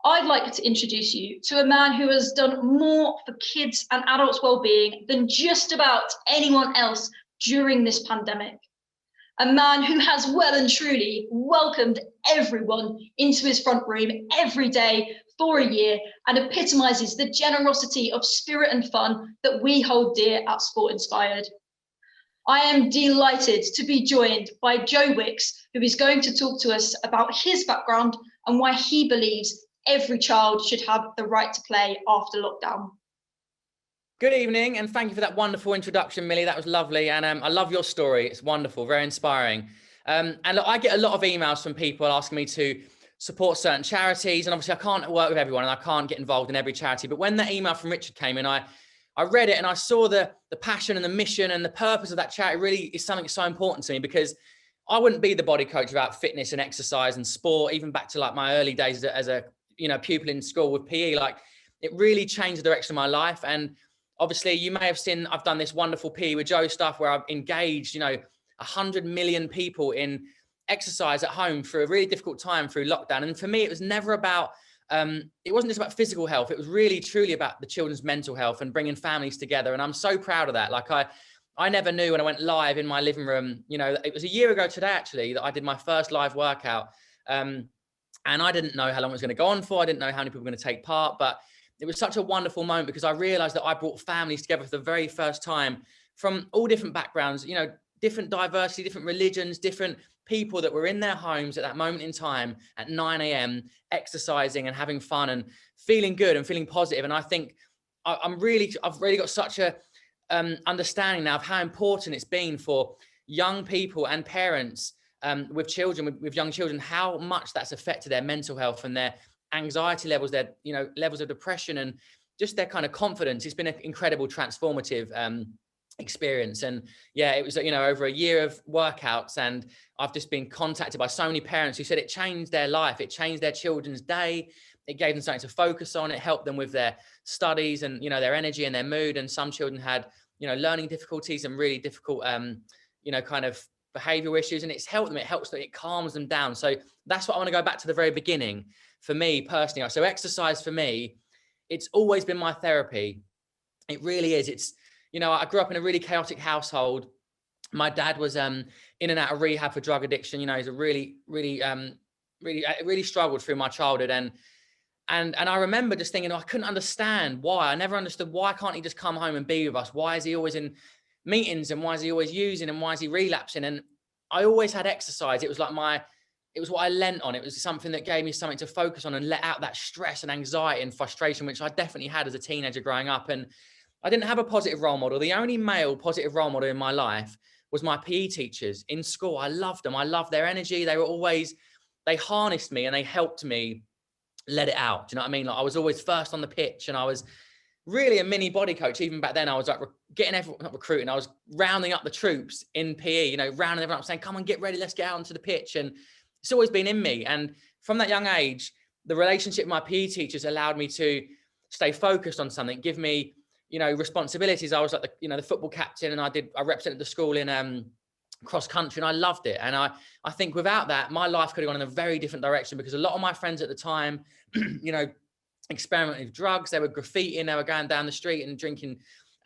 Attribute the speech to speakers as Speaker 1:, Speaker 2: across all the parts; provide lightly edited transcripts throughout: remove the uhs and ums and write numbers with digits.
Speaker 1: I'd like to introduce you to a man who has done more for kids and adults' well-being than just about anyone else during this pandemic. A man who has well and truly welcomed everyone into his front room every day for a year and epitomises the generosity of spirit and fun that we hold dear at SportInspired. I am delighted to be joined by Joe Wicks, who is going to talk to us about his background and why he believes every child should have the right to play after lockdown.
Speaker 2: Good evening, and thank you for that wonderful introduction, Millie. That was lovely, and I love your story. It's wonderful, very inspiring. And look, I get a lot of emails from people asking me to support certain charities, and obviously I can't work with everyone, and I can't get involved in every charity. But when the email from Richard came in, I read it, and I saw the passion and the mission and the purpose of that charity really is something so important to me, because I wouldn't be the body coach without fitness and exercise and sport, even back to like my early days as a pupil in school with PE. Like, it really changed the direction of my life. And obviously, you may have seen, I've done this wonderful PE with Joe stuff where I've engaged, 100 million people in exercise at home through a really difficult time through lockdown. And for me, it was never about, it wasn't just about physical health. It was really, truly about the children's mental health and bringing families together. And I'm so proud of that. Like, I never knew when I went live in my living room, it was a year ago today, actually, that I did my first live workout. And I didn't know how long it was going to go on for. I didn't know how many people were going to take part, but it was such a wonderful moment because I realized that I brought families together for the very first time from all different backgrounds, different diversity, different religions, different people that were in their homes at that moment in time at 9 a.m. exercising and having fun and feeling good and feeling positive. And I think I've really got such a understanding now of how important it's been for young people and parents with children, with young children, how much that's affected their mental health and their anxiety levels, their levels of depression and just their kind of confidence. It's been an incredible transformative experience. And yeah, it was over a year of workouts, and I've just been contacted by so many parents who said it changed their life, it changed their children's day, it gave them something to focus on, it helped them with their studies and their energy and their mood. And some children had learning difficulties and really difficult kind of behavioral issues, and it's helped them, it calms them down. So that's what I want to go back to the very beginning. For me personally, so exercise for me, it's always been my therapy. It really is. It's, I grew up in a really chaotic household. My dad was in and out of rehab for drug addiction. He's a really struggled through my childhood. And I remember just thinking, I couldn't understand why. I never understood, why can't he just come home and be with us? Why is he always in meetings, and why is he always using, and why is he relapsing? And I always had exercise. It was like it was what I lent on. It was something that gave me something to focus on and let out that stress and anxiety and frustration, which I definitely had as a teenager growing up. And I didn't have a positive role model. The only male positive role model in my life was my PE teachers in school. I loved them. I loved their energy. They harnessed me and they helped me let it out. Do you know what I mean? Like, I was always first on the pitch, and I was really a mini body coach. Even back then, I was like getting everyone, not recruiting, I was rounding up the troops in PE, rounding everyone up saying, come on, get ready, let's get out onto the pitch. And it's always been in me. And from that young age, the relationship with my PE teachers allowed me to stay focused on something, give me, responsibilities. I was like the football captain, and I represented the school in cross country, and I loved it. And I think without that, my life could have gone in a very different direction, because a lot of my friends at the time, experimenting with drugs, they were graffitiing, they were going down the street and drinking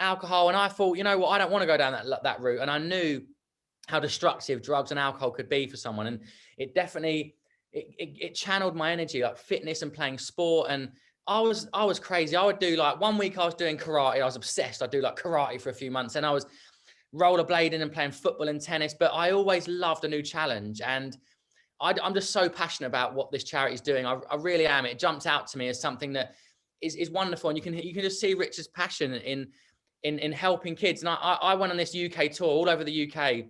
Speaker 2: alcohol. And I thought, I don't want to go down that route. And I knew how destructive drugs and alcohol could be for someone. And it definitely, it channeled my energy, like fitness and playing sport. And I was crazy. I would do, like, 1 week I was doing karate. I was obsessed. I'd do like karate for a few months, and I was rollerblading and playing football and tennis. But I always loved a new challenge. And I'm just so passionate about what this charity is doing. I really am. It jumped out to me as something that is wonderful. And you can just see Richard's passion in helping kids. And I went on this UK tour all over the UK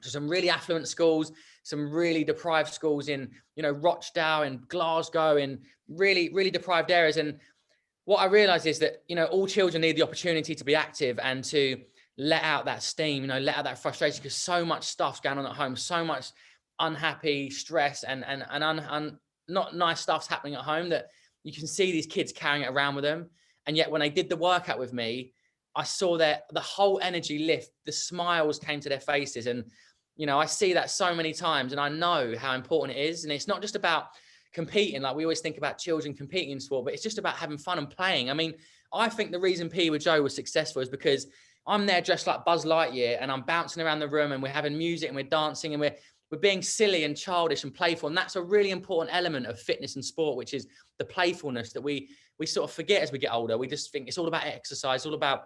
Speaker 2: to some really affluent schools, some really deprived schools in, Rochdale and Glasgow, in really, really deprived areas. And what I realized is that, all children need the opportunity to be active and to let out that steam, let out that frustration, because so much stuff's going on at home, so much unhappy stress and not nice stuff's happening at home, that you can see these kids carrying it around with them. And yet when they did the workout with me, I saw the whole energy lift, the smiles came to their faces. And I see that so many times, and I know how important it is. And it's not just about competing. Like we always think about children competing in sport, but it's just about having fun and playing. I mean, I think the reason PE with Joe was successful is because I'm there dressed like Buzz Lightyear and I'm bouncing around the room and we're having music and we're dancing and we're being silly and childish and playful. And that's a really important element of fitness and sport, which is the playfulness that we sort of forget as we get older. We just think it's all about exercise, all about,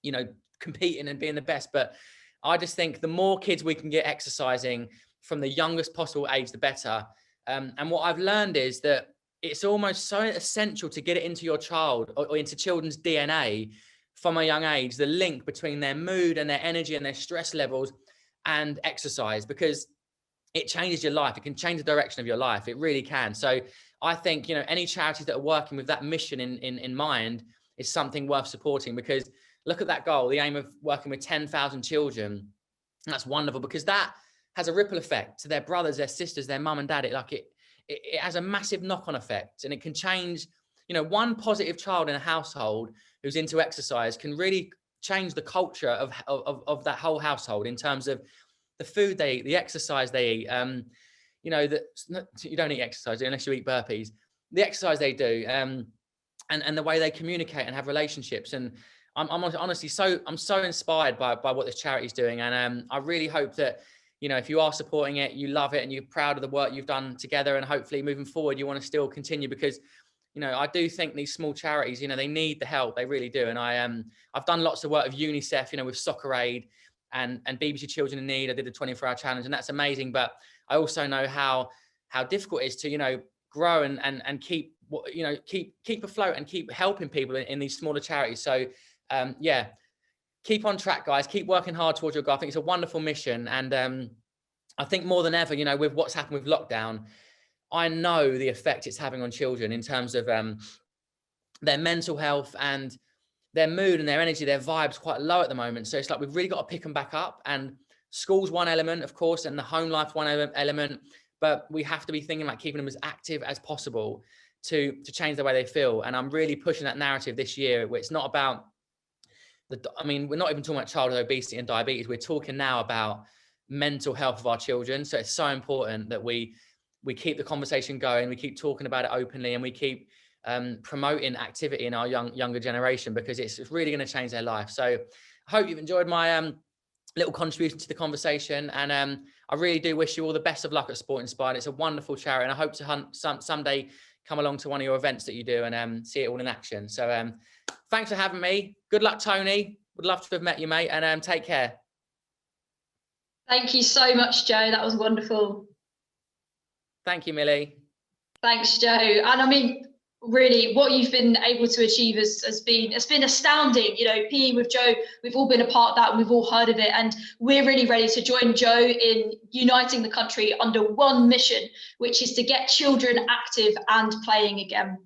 Speaker 2: you know, competing and being the best. But I just think the more kids we can get exercising from the youngest possible age, the better. And what I've learned is that it's almost so essential to get it into your child or into children's DNA from a young age, the link between their mood and their energy and their stress levels and exercise, because it changes your life. It can change the direction of your life. It really can. So I think, you know, any charities that are working with that mission in mind is something worth supporting, because look at that goal, the aim of working with 10,000 children. That's wonderful, because that has a ripple effect to their brothers, their sisters, their mum and dad. It has a massive knock-on effect, and it can change, you know, one positive child in a household who's into exercise can really change the culture of that whole household in terms of the food they eat, the exercise they eat. You know, that you don't eat exercise unless you eat burpees. The exercise they do, and the way they communicate and have relationships. And I'm honestly I'm so inspired by what this charity is doing. And I really hope that, you know, if you are supporting it, you love it and you're proud of the work you've done together, and hopefully moving forward, you want to still continue, because, you know, I do think these small charities, you know, they need the help. They really do. And I've done lots of work with UNICEF, you know, with Soccer Aid and BBC Children in Need. I did the 24-hour challenge, and that's amazing. But I also know how difficult it is to, you know, grow and keep, you know, keep afloat and keep helping people in these smaller charities. So yeah, keep on track, guys. Keep working hard towards your goal. I think it's a wonderful mission. And I think more than ever, you know, with what's happened with lockdown, I know the effect it's having on children in terms of their mental health and their mood and their energy, their vibes quite low at the moment. So it's like we've really got to pick them back up. And school's one element, of course, and the home life one element. But we have to be thinking about keeping them as active as possible to change the way they feel. And I'm really pushing that narrative this year, where it's not about I mean, we're not even talking about childhood obesity and diabetes. We're talking now about mental health of our children. So it's so important that we keep the conversation going, we keep talking about it openly, and we keep promoting activity in our younger generation, because it's really going to change their life. So I hope you've enjoyed my little contribution to the conversation, and I really do wish you all the best of luck at SportInspired. It's a wonderful charity, and I hope to someday come along to one of your events that you do and see it all in action. So thanks for having me. Good luck, Tony. Would love to have met you, mate, and take care.
Speaker 1: Thank you so much, Joe. That was wonderful.
Speaker 2: Thank you, Millie.
Speaker 1: Thanks, Joe. And I mean, really, what you've been able to achieve has been astounding. You know, PE with Joe, we've all been a part of that, and we've all heard of it, and we're really ready to join Joe in uniting the country under one mission, which is to get children active and playing again.